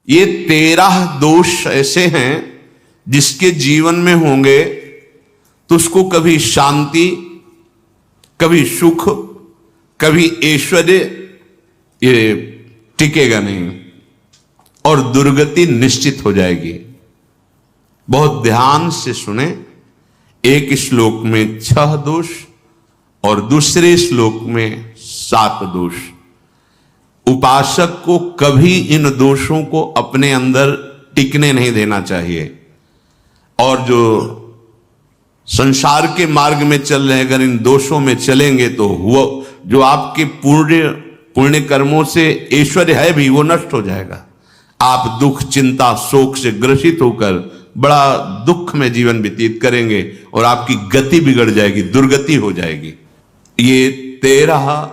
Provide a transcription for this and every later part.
ये 13 दोष ऐसे हैं जिसके जीवन में होंगे तो उसको कभी शांति, कभी सुख, कभी ऐश्वर्य ये टिकेगा नहीं और दुर्गति निश्चित हो जाएगी। बहुत ध्यान से सुने। एक श्लोक में 6 दोष और दूसरे श्लोक में 7 दोष। उपासक को कभी इन दोषों को अपने अंदर टिकने नहीं देना चाहिए। और जो संसार के मार्ग में चल रहे हैं, अगर इन दोषों में चलेंगे तो वो जो आपके पुण्य कर्मों से ऐश्वर्य है भी वो नष्ट हो जाएगा। आप दुख, चिंता, शोक से ग्रसित होकर बड़ा दुख में जीवन व्यतीत करेंगे और आपकी गति बिगड़ जाएगी, दुर्गति हो जाएगी। ये 13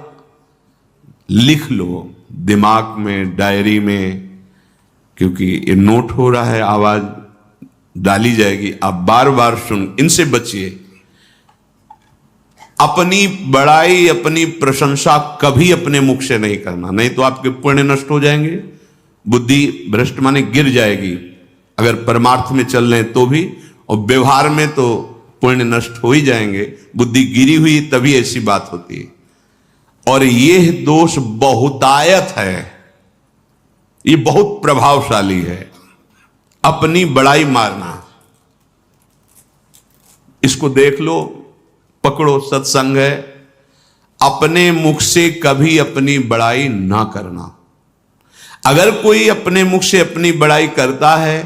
लिख लो दिमाग में, डायरी में, क्योंकि ये नोट हो रहा है, आवाज डाली जाएगी। आप बार बार सुन, इनसे बचिए। अपनी बड़ाई, अपनी प्रशंसा कभी अपने मुख से नहीं करना, नहीं तो आपके पुण्य नष्ट हो जाएंगे, बुद्धि भ्रष्ट माने गिर जाएगी। अगर परमार्थ में चल रहे हैं तो भी, और व्यवहार में तो पुण्य नष्ट हो ही जाएंगे। बुद्धि गिरी हुई तभी ऐसी बात होती है। और यह दोष बहुतायत है, ये बहुत प्रभावशाली है। अपनी बड़ाई मारना, इसको देख लो, पकड़ो, सत्संग है। अपने मुख से कभी अपनी बड़ाई ना करना। अगर कोई अपने मुख से अपनी बड़ाई करता है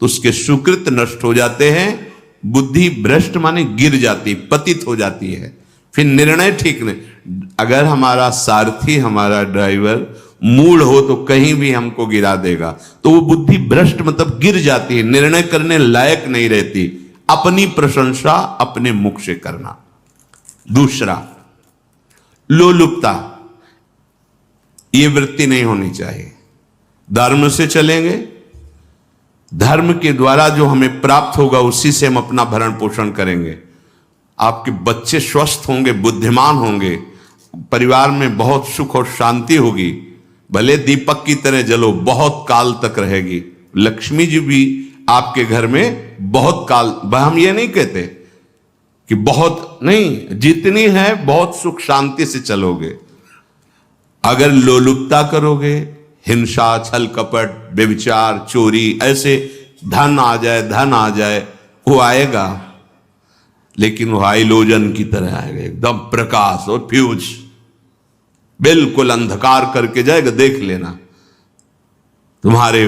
तो उसके सुकृत नष्ट हो जाते हैं, बुद्धि भ्रष्ट माने गिर जाती, पतित हो जाती है, फिर निर्णय ठीक नहीं। अगर हमारा सारथी, हमारा ड्राइवर मूढ़ हो तो कहीं भी हमको गिरा देगा, तो वो बुद्धि भ्रष्ट मतलब गिर जाती है, निर्णय करने लायक नहीं रहती। अपनी प्रशंसा अपने मुख से करना। दूसरा, लोलुपता, ये वृत्ति नहीं होनी चाहिए। धर्म से चलेंगे, धर्म के द्वारा जो हमें प्राप्त होगा उसी से हम अपना भरण पोषण करेंगे। आपके बच्चे स्वस्थ होंगे, बुद्धिमान होंगे, परिवार में बहुत सुख और शांति होगी। भले दीपक की तरह जलो, बहुत काल तक रहेगी। लक्ष्मी जी भी आपके घर में बहुत काल, हम ये नहीं कहते कि बहुत नहीं, जितनी है बहुत सुख शांति से चलोगे। अगर लोलुपता करोगे, हिंसा, छल कपट, व्यभिचार, चोरी, ऐसे धन आ जाए, वो आएगा, लेकिन वो हाइलोजन की तरह आएगा, एकदम प्रकाश और फ्यूज, बिल्कुल अंधकार करके जाएगा। देख लेना, तुम्हारे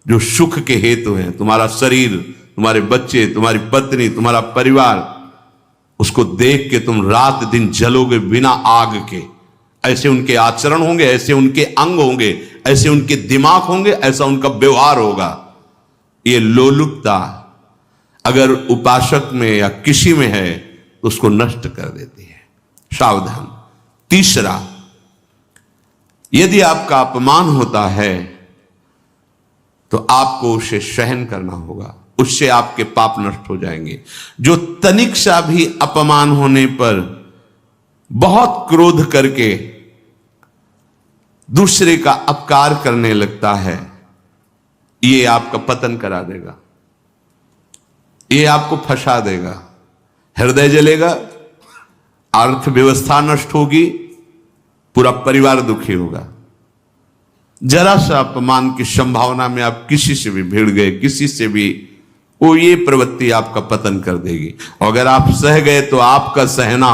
जो सुख के हेतु हैं, तुम्हारा शरीर, तुम्हारे बच्चे, तुम्हारी पत्नी, तुम्हारा परिवार, उसको देख के तुम रात दिन जलोगे बिना आग के। ऐसे उनके आचरण होंगे, ऐसे उनके अंग होंगे, ऐसे उनके दिमाग होंगे, ऐसा उनका व्यवहार होगा। ये लोलुपता अगर उपासक में या किसी में है तो उसको नष्ट कर देती है। सावधान। तीसरा, यदि आपका अपमान होता है तो आपको उसे सहन करना होगा, उससे आपके पाप नष्ट हो जाएंगे। जो तनिक सा भी अपमान होने पर बहुत क्रोध करके दूसरे का अपकार करने लगता है, ये आपका पतन करा देगा, ये आपको फंसा देगा, हृदय जलेगा, अर्थव्यवस्था नष्ट होगी, पूरा परिवार दुखी होगा। जरा सा अपमान की संभावना में आप किसी से भी भिड़ गए, किसी से भी, वो ये प्रवृत्ति आपका पतन कर देगी। और अगर आप सह गए तो आपका सहना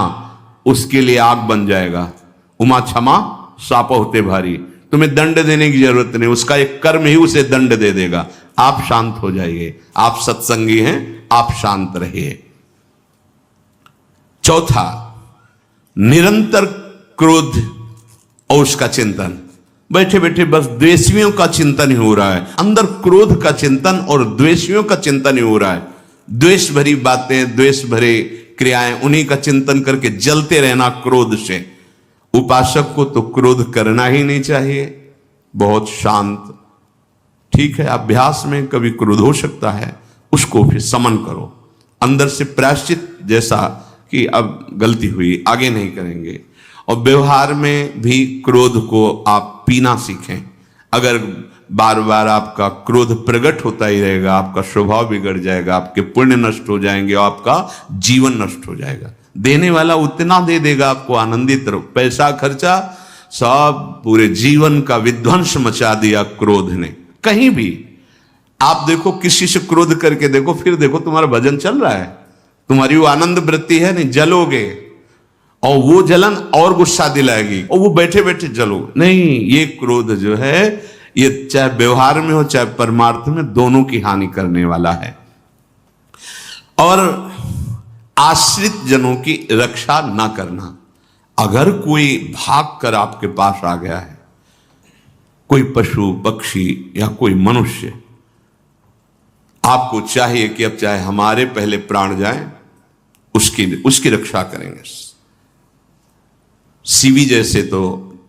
उसके लिए आग बन जाएगा। उमा क्षमा साप होते भारी, तुम्हें दंड देने की जरूरत नहीं, उसका एक कर्म ही उसे दंड दे देगा। आप शांत हो जाइए, आप सत्संगी हैं, आप शांत रहिए। चौथा, निरंतर क्रोध और उसका चिंतन। बैठे बैठे बस द्वेषियों का चिंतन ही हो रहा है, अंदर क्रोध का चिंतन और द्वेषियों का चिंतन ही हो रहा है। द्वेष भरी बातें, द्वेष भरे क्रियाएं, उन्हीं का चिंतन करके जलते रहना क्रोध से। उपासक को तो क्रोध करना ही नहीं चाहिए, बहुत शांत। ठीक है, अभ्यास में कभी क्रोध हो सकता है, उसको फिर समन करो, अंदर से प्रायश्चित, जैसा कि अब गलती हुई, आगे नहीं करेंगे। और व्यवहार में भी क्रोध को आप पीना सीखें। अगर बार बार आपका क्रोध प्रकट होता ही रहेगा, आपका स्वभाव बिगड़ जाएगा, आपके पुण्य नष्ट हो जाएंगे और आपका जीवन नष्ट हो जाएगा। देने वाला उतना दे देगा आपको आनंदित रहो, पैसा खर्चा सब पूरे जीवन का विध्वंस मचा दिया क्रोध ने। कहीं भी आप देखो, किसी से क्रोध करके देखो, फिर देखो तुम्हारा भजन चल रहा है, तुम्हारी वो आनंद वृत्ति है नहीं, जलोगे और वो जलन और गुस्सा दिलाएगी और वो बैठे बैठे जलो नहीं। ये क्रोध जो है ये चाहे व्यवहार में हो चाहे परमार्थ में, दोनों की हानि करने वाला है। और आश्रित जनों की रक्षा ना करना। अगर कोई भाग कर आपके पास आ गया है, कोई पशु पक्षी या कोई मनुष्य, आपको चाहिए कि अब चाहे हमारे पहले प्राण जाएं, उसकी रक्षा करेंगे। सीवी जैसे तो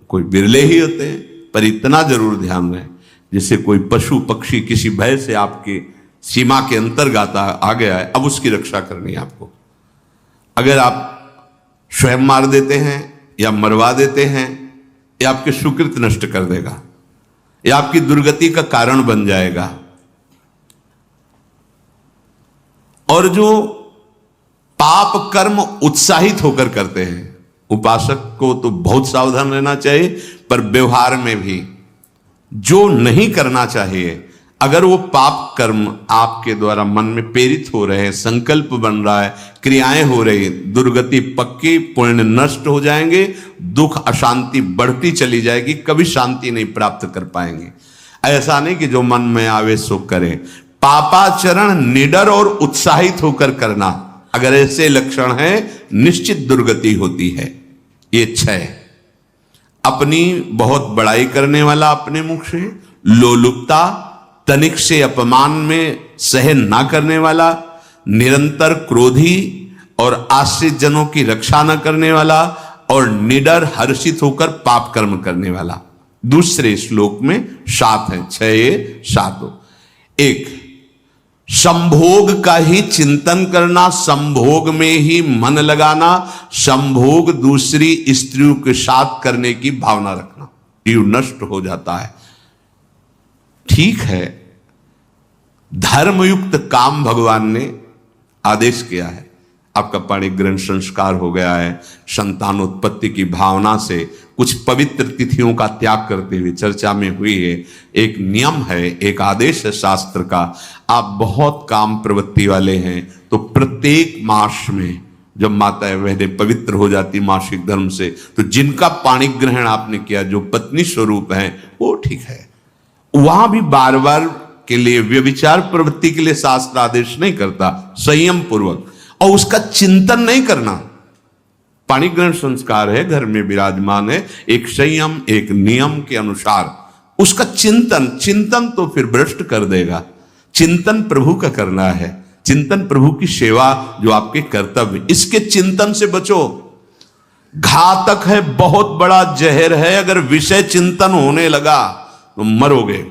कोई बिरले ही होते हैं, पर इतना जरूर ध्यान रहे, जैसे कोई पशु पक्षी किसी भय से आपकी सीमा के अंतर्गत आ गया है, अब उसकी रक्षा करनी है आपको। अगर आप स्वयं मार देते हैं या मरवा देते हैं, या आपके सुकृत नष्ट कर देगा, या आपकी दुर्गति का कारण बन जाएगा। और जो पाप कर्म उत्साहित होकर करते हैं, उपासक को तो बहुत सावधान रहना चाहिए, पर व्यवहार में भी जो नहीं करना चाहिए, अगर वो पाप कर्म आपके द्वारा मन में प्रेरित हो रहे हैं, संकल्प बन रहा है, क्रियाएं हो रही, दुर्गति पक्की, पुण्य नष्ट हो जाएंगे, दुख अशांति बढ़ती चली जाएगी, कभी शांति नहीं प्राप्त कर पाएंगे। ऐसा नहीं कि जो मन में आवे सो करें। पापाचरण निडर और उत्साहित होकर करना, अगर ऐसे लक्षण है, निश्चित दुर्गति होती है। ये 6, अपनी बहुत बड़ाई करने वाला अपने मुख से, लोलुपता, तनिक से अपमान में सहन ना करने वाला, निरंतर क्रोधी और आश्रित जनों की रक्षा न करने वाला, और निडर हर्षित होकर पाप कर्म करने वाला। दूसरे श्लोक में 7 है, 6 7। 1, संभोग का ही चिंतन करना, संभोग में ही मन लगाना, संभोग दूसरी स्त्रियों के साथ करने की भावना रखना, जीव नष्ट हो जाता है। ठीक है, धर्मयुक्त काम भगवान ने आदेश किया है, आपका पाणिग्रहण संस्कार हो गया है, संतानोत्पत्ति की भावना से कुछ पवित्र तिथियों का त्याग करते हुए चर्चा में हुई है। एक नियम है, एक आदेश है शास्त्र का। आप बहुत काम प्रवृत्ति वाले हैं तो प्रत्येक मास में जब माताएं बहनें पवित्र हो जाती मासिक धर्म से, तो जिनका पाणिग्रहण आपने किया, जो पत्नी स्वरूप है, वो ठीक है। वहां भी बार बार के लिए व्यभिचार प्रवृत्ति के लिए शास्त्र आदेश नहीं करता, संयम पूर्वक, और उसका चिंतन नहीं करना। पाणिग्रहण संस्कार है, घर में विराजमान है, एक संयम एक नियम के अनुसार उसका चिंतन तो फिर भ्रष्ट कर देगा। चिंतन प्रभु का करना है, चिंतन प्रभु की सेवा जो आपके कर्तव्य, इसके चिंतन से बचो। घातक है, बहुत बड़ा जहर है, अगर विषय चिंतन होने लगा तो मरोगे,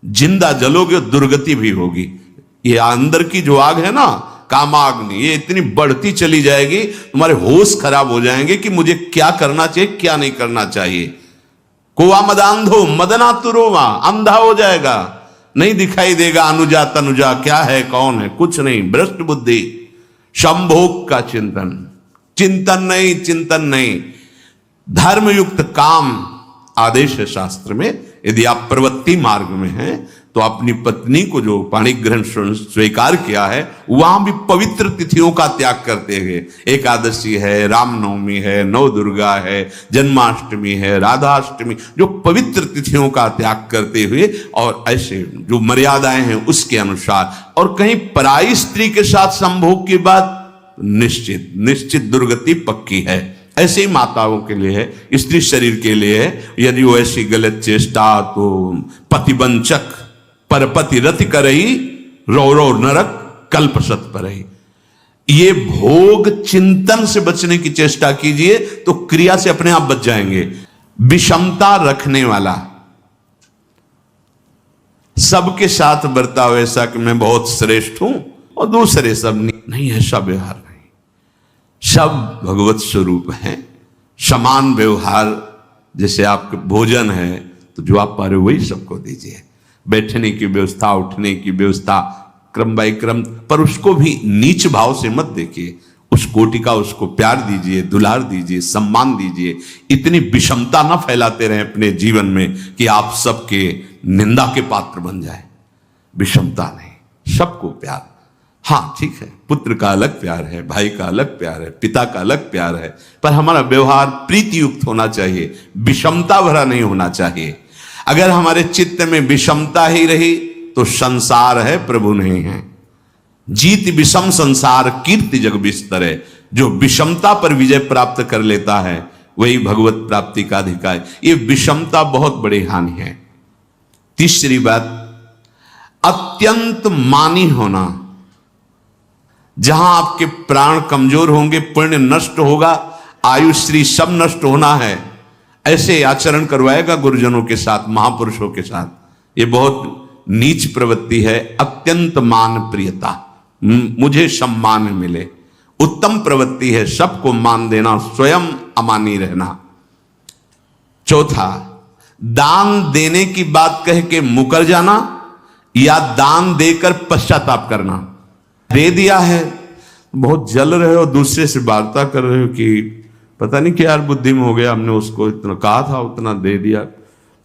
जिंदा जलोगे, दुर्गति भी होगी। ये अंदर की जो आग है ना, कामाग्नि, ये इतनी बढ़ती चली जाएगी, तुम्हारे होश खराब हो जाएंगे कि मुझे क्या करना चाहिए क्या नहीं करना चाहिए। कोवा मदांधो मदना तुरोवा, अंधा हो जाएगा, नहीं दिखाई देगा अनुजा तनुजा क्या है कौन है, कुछ नहीं, भ्रष्ट बुद्धि। संभोग का चिंतन नहीं। धर्मयुक्त काम आदेश है शास्त्र में। यदि आप प्रवृत्ति मार्ग में हैं तो अपनी पत्नी को जो पाणिग्रहण स्वीकार किया है, वहां भी पवित्र तिथियों का त्याग करते हुए, एकादशी है, रामनवमी है, नव दुर्गा है, जन्माष्टमी है, राधाष्टमी, जो पवित्र तिथियों का त्याग करते हुए, और ऐसे जो मर्यादाएं हैं उसके अनुसार, और कहीं पराई स्त्री के साथ संभोग की बात, निश्चित दुर्गति पक्की है। ऐसे ही माताओं के लिए है, स्त्री शरीर के लिए है। यदि वो ऐसी गलत चेष्टा, तो पतिवंचक परपति रति करही, रौरव नरक कल्पसत परही। ये भोग चिंतन से बचने की चेष्टा कीजिए तो क्रिया से अपने आप बच जाएंगे। विषमता रखने वाला, सबके साथ बर्ताव ऐसा कि मैं बहुत श्रेष्ठ हूं और दूसरे सब नहीं, ऐसा व्यवहार नहीं। सब भगवत स्वरूप हैं, समान व्यवहार। जैसे आपके भोजन है तो जो आप पा रहे हो वही सबको दीजिए। बैठने की व्यवस्था, उठने की व्यवस्था, क्रम बाय क्रम, पर उसको भी नीच भाव से मत देखिए। उस कोटि का उसको प्यार दीजिए, दुलार दीजिए, सम्मान दीजिए। इतनी विषमता ना फैलाते रहें अपने जीवन में कि आप सबके निंदा के पात्र बन जाए। विषमता नहीं, सबको प्यार। हाँ ठीक है, पुत्र का अलग प्यार है, भाई का अलग प्यार है, पिता का अलग प्यार है, पर हमारा व्यवहार प्रीति युक्त होना चाहिए, विषमता भरा नहीं होना चाहिए। अगर हमारे चित्त में विषमता ही रही तो संसार है, प्रभु नहीं है। जीत विषम संसार कीर्ति जग बिस्तरे। जो विषमता पर विजय प्राप्त कर लेता है वही भगवत प्राप्ति का अधिकारी। ये विषमता बहुत बड़ी हानि है। तीसरी बात, अत्यंत मानी होना। जहां आपके प्राण कमजोर होंगे, पुण्य नष्ट होगा, आयुश्री सब नष्ट होना है, ऐसे आचरण करवाएगा गुरुजनों के साथ, महापुरुषों के साथ। ये बहुत नीच प्रवृत्ति है। अत्यंत मान प्रियता, मुझे सम्मान मिले, उत्तम प्रवृत्ति है। सबको मान देना, स्वयं अमानी रहना। चौथा, दान देने की बात कह के मुकर जाना या दान देकर पश्चाताप करना। दे दिया है, बहुत जल रहे हो, दूसरे से वार्ता कर रहे हो कि पता नहीं क्या यार बुद्धि में हो गया, हमने उसको इतना कहा था, उतना दे दिया,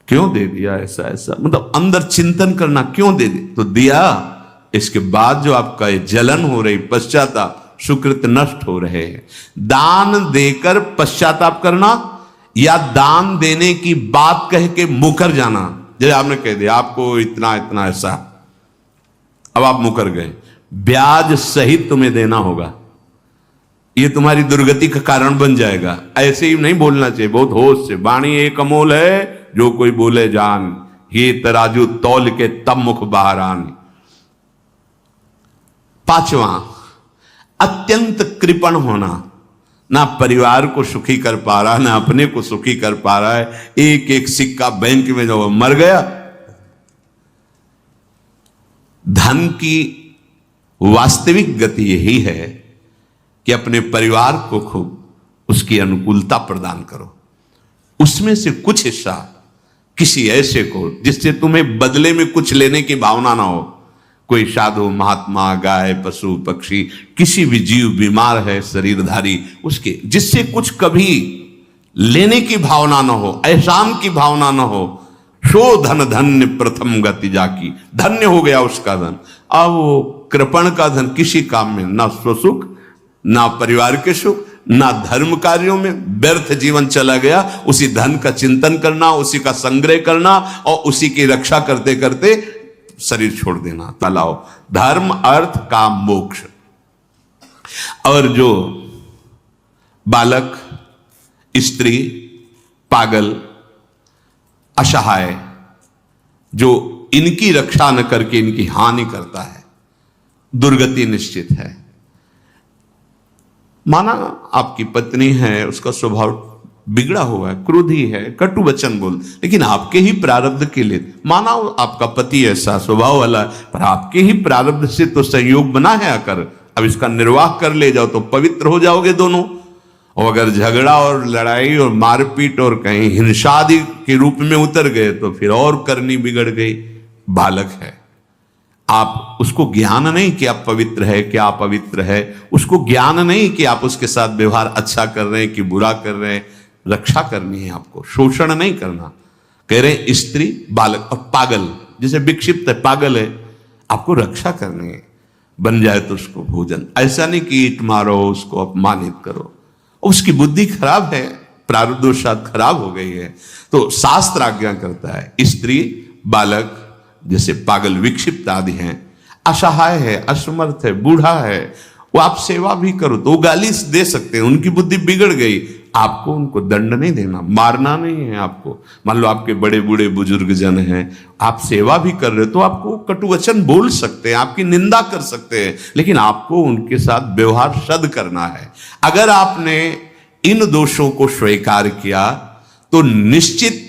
क्यों दे दिया, ऐसा ऐसा, मतलब अंदर चिंतन करना, क्यों दे दी तो दिया। इसके बाद जो आपका ये जलन हो रही, पश्चाताप, सुकृत नष्ट हो रहे हैं। दान देकर पश्चाताप करना या दान देने की बात कह के मुकर जाना। जैसे आपने कह दिया आपको इतना इतना ऐसा, अब आप मुकर गए, ब्याज सहित तुम्हें देना होगा, ये तुम्हारी दुर्गति का कारण बन जाएगा। ऐसे ही नहीं बोलना चाहिए, बहुत होश से। वाणी एक अमोल है, जो कोई बोले जान, ये तराजू तौल के तब मुख बाहर आन। पांचवा, अत्यंत कृपण होना। ना परिवार को सुखी कर पा रहा, ना अपने को सुखी कर पा रहा है। एक एक सिक्का बैंक में जो मर गया। धन की वास्तविक गति यही है कि अपने परिवार को खूब उसकी अनुकूलता प्रदान करो, उसमें से कुछ हिस्सा किसी ऐसे को जिससे तुम्हें बदले में कुछ लेने की भावना ना हो। कोई साधु महात्मा, गाय, पशु, पक्षी, किसी भी जीव बीमार है, शरीरधारी, उसके जिससे कुछ कभी लेने की भावना ना हो, एहसान की भावना ना हो। सो धन धन्य प्रथम गति जाकी, धन्य हो गया उसका धन। अब वो कृपण का धन किसी काम में ना स्वसुख, ना परिवार के सुख, ना धर्म कार्यों में, व्यर्थ जीवन चला गया। उसी धन का चिंतन करना, उसी का संग्रह करना और उसी की रक्षा करते करते शरीर छोड़ देना। तलाओ धर्म, अर्थ, काम, मोक्ष। और जो बालक, स्त्री, पागल, असहाय, जो इनकी रक्षा न करके इनकी हानि करता है, दुर्गति निश्चित है। माना आपकी पत्नी है, उसका स्वभाव बिगड़ा हुआ है, क्रोधी है, कटु वचन बोल, लेकिन आपके ही प्रारब्ध के लिए, माना आपका पति ऐसा स्वभाव वाला है, पर आपके ही प्रारब्ध से तो संयोग बना है आकर, अब इसका निर्वाह कर ले जाओ तो पवित्र हो जाओगे दोनों। और अगर झगड़ा और लड़ाई और मारपीट और कहीं हिंसा आदि के रूप में उतर गए तो फिर और करनी बिगड़ गई। बालक है, आप उसको ज्ञान नहीं कि आप पवित्र है, कि आप पवित्र है, उसको ज्ञान नहीं कि आप उसके साथ व्यवहार अच्छा कर रहे हैं कि बुरा कर रहे हैं। रक्षा करनी है आपको, शोषण नहीं करना। कह रहे हैं स्त्री, बालक और पागल, जैसे विक्षिप्त है, पागल है, आपको रक्षा करनी है। बन जाए तो उसको भोजन, ऐसा नहीं कि ईट मारो, उसको अपमानित करो। उसकी बुद्धि खराब है, प्रारब्धवशात खराब हो गई है, तो शास्त्र आज्ञा करता है स्त्री, बालक, जैसे पागल, विक्षिप्त आदि हैं, असहाय है, असमर्थ है, बूढ़ा है, वो आप सेवा भी करो तो वो गाली दे सकते हैं, उनकी बुद्धि बिगड़ गई। आपको उनको दंड नहीं देना, मारना नहीं है आपको। मान लो आपके बड़े बूढ़े बुजुर्ग जन हैं, आप सेवा भी कर रहे हो तो आपको कटु वचन बोल सकते हैं, आपकी निंदा कर सकते हैं, लेकिन आपको उनके साथ व्यवहार सद करना है। अगर आपने इन दोषों को स्वीकार किया तो निश्चित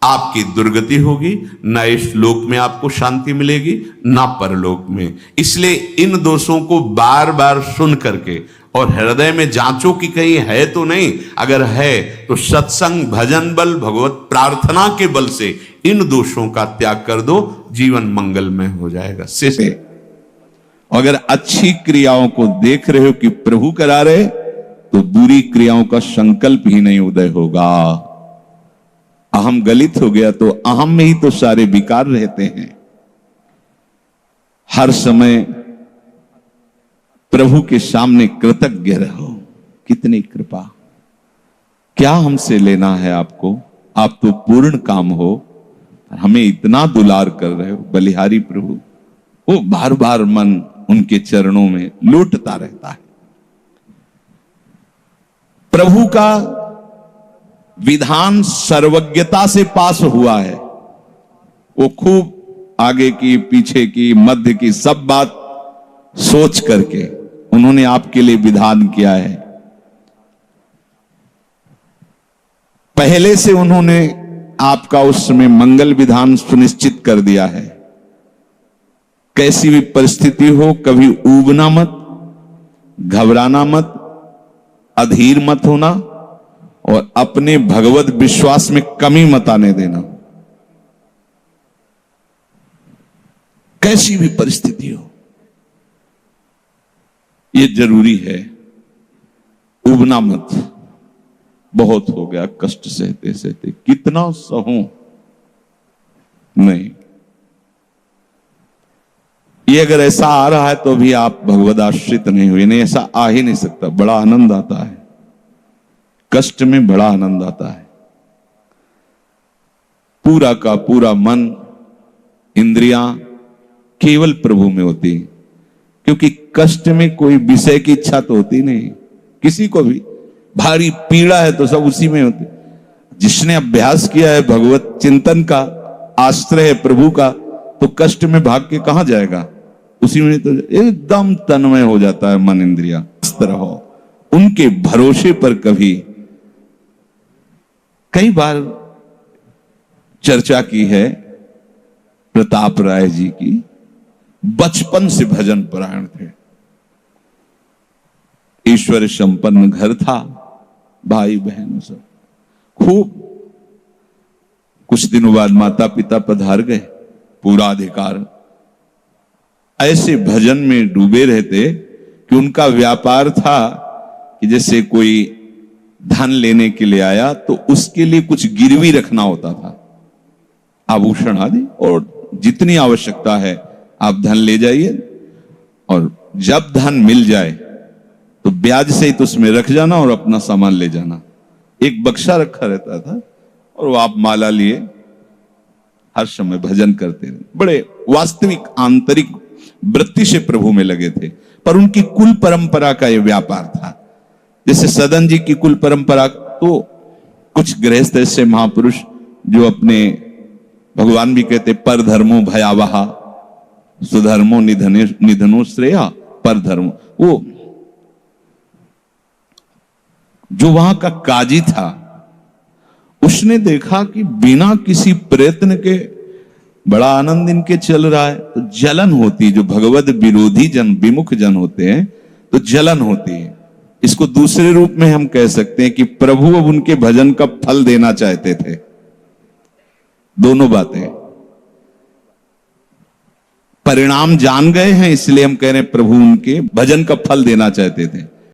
आपकी दुर्गति होगी, ना इस लोक में आपको शांति मिलेगी, ना परलोक में। इसलिए इन दोषों को बार बार सुन करके और हृदय में जांचो कि कहीं है तो नहीं। अगर है तो सत्संग, भजन बल, भगवत प्रार्थना के बल से इन दोषों का त्याग कर दो, जीवन मंगलमय हो जाएगा। से अगर अच्छी क्रियाओं को देख रहे हो कि प्रभु करा रहे, तो बुरी क्रियाओं का संकल्प ही नहीं उदय होगा। अहम गलित हो गया तो अहम में ही तो सारे विकार रहते हैं। हर समय प्रभु के सामने कृतज्ञ रहो। कितनी कृपा, क्या हमसे लेना है आपको, आप तो पूर्ण काम हो, हमें इतना दुलार कर रहे हो। बलिहारी प्रभु, वो बार बार मन उनके चरणों में लौटता रहता है। प्रभु का विधान सर्वज्ञता से पास हुआ है। वो खूब आगे की, पीछे की, मध्य की सब बात सोच करके उन्होंने आपके लिए विधान किया है। पहले से उन्होंने आपका उस समय मंगल विधान सुनिश्चित कर दिया है। कैसी भी परिस्थिति हो, कभी ऊबना मत, घबराना मत, अधीर मत होना, और अपने भगवत विश्वास में कमी मत आने देना। कैसी भी परिस्थिति हो, यह जरूरी है। उबना मत। बहुत हो गया कष्ट सहते सहते, कितना सहूं, नहीं। ये अगर ऐसा आ रहा है तो भी आप भगवद आश्रित नहीं हुए। नहीं, ऐसा आ ही नहीं सकता। बड़ा आनंद आता है कष्ट में, बड़ा आनंद आता है। पूरा का पूरा मन, इंद्रियां केवल प्रभु में होती, क्योंकि कष्ट में कोई विषय की इच्छा तो होती नहीं किसी को भी। भारी पीड़ा है तो सब उसी में होती। जिसने अभ्यास किया है भगवत चिंतन का, आश्रय है प्रभु का, तो कष्ट में भाग के कहां जाएगा, उसी में तो एकदम तन्मय हो जाता है मन, इंद्रिया। इस तरह हो, उनके भरोसे पर कभी, कई बार चर्चा की है प्रताप राय जी की। बचपन से भजन परायण थे, ईश्वर संपन्न घर था, भाई बहन सब खूब। कुछ दिनों बाद माता पिता पधार गए, पूरा अधिकार। ऐसे भजन में डूबे रहते कि उनका व्यापार था कि जैसे कोई धन लेने के लिए आया तो उसके लिए कुछ गिरवी रखना होता था, आभूषण आदि, और जितनी आवश्यकता है आप धन ले जाइए, और जब धन मिल जाए तो ब्याज से ही तो उसमें रख जाना और अपना सामान ले जाना। एक बक्सा रखा रहता था और वो आप माला लिए हर समय भजन करते रहे। बड़े वास्तविक आंतरिक वृत्ति से प्रभु में लगे थे। पर उनकी कुल परंपरा का यह व्यापार था। जैसे सदन जी की कुल परंपरा, तो कुछ गृहस्थ ऐसे महापुरुष जो अपने, भगवान भी कहते पर धर्मो भयावहा सुधर्मो निधनो श्रेया, पर धर्म, वो जो वहां का काजी था, उसने देखा कि बिना किसी प्रयत्न के बड़ा आनंद इनके चल रहा है। तो जलन होती, जो भगवत विरोधी जन, विमुख जन होते हैं, तो जलन होती है। इसको दूसरे रूप में हम कह सकते हैं कि प्रभु अब उनके भजन का फल देना चाहते थे। दोनों बातें, परिणाम जान गए हैं, इसलिए हम कह रहे हैं प्रभु उनके भजन का फल देना चाहते थे।